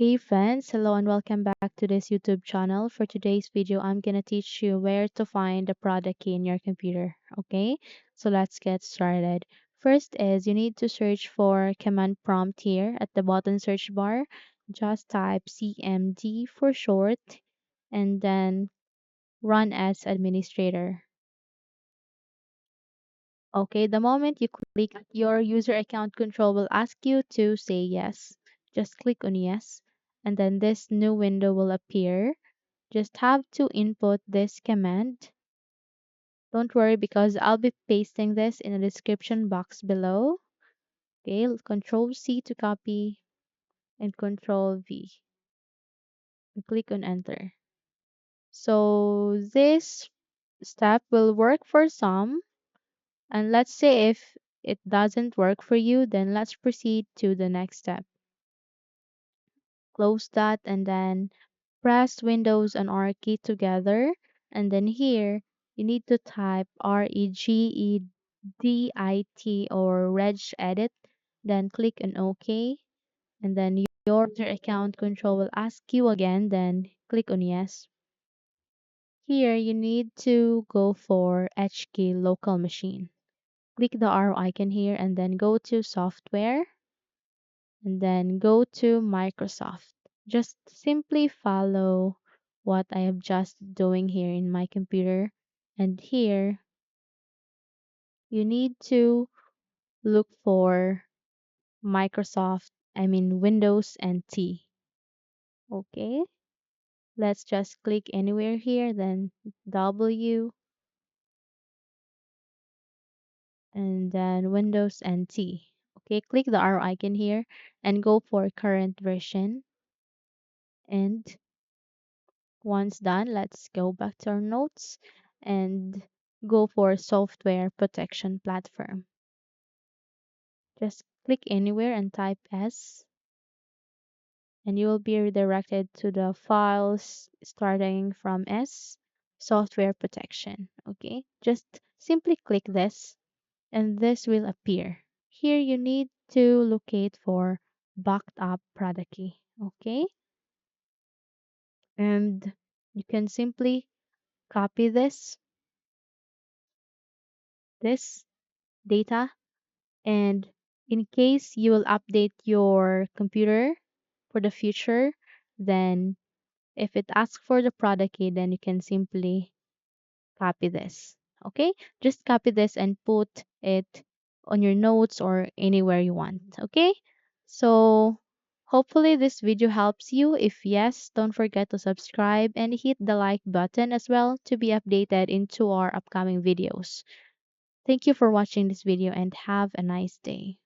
Hey friends, hello and welcome back to this YouTube channel. For today's video, I'm gonna teach you where to find the product key in your computer. Okay, so let's get started. First is you need to search for command prompt here at the bottom search bar. Just type CMD for short and then run as administrator. Okay, the moment you click your user account control will ask you to say yes. Just click on yes and then this new window will appear. Just have to input this command. Don't worry because I'll be pasting this in the description box below. Okay, Control C to copy and Control V and click on enter. So this step will work for some, and let's say if it doesn't work for you, then let's proceed to the next step. Close that and then press Windows and R key together, and then here you need to type regedit or regedit, then click on OK, and then your user account control will ask you again, then click on yes. Here you need to go for HK local machine. Click the arrow icon here and then go to software and then go to Microsoft. Just simply follow what I am just doing here in my computer. And here, you need to look for Windows and T. Okay, let's just click anywhere here, then W, and then Windows and T. Okay, click the arrow icon here and go for current version. And once done, let's go back to our notes and go for software protection platform. Just click anywhere and type S, and you will be redirected to the files starting from S, software protection. Okay, just simply click this and this will appear. Here you need to locate for backed up product key. Okay, and you can simply copy this data, and in case you will update your computer for the future, then if it asks for the product key, then you can simply copy this. Okay, just copy this and put it on your notes or anywhere you want. Okay, so hopefully this video helps you. If yes, don't forget to subscribe and hit the like button as well to be updated into our upcoming videos. Thank you for watching this video and have a nice day.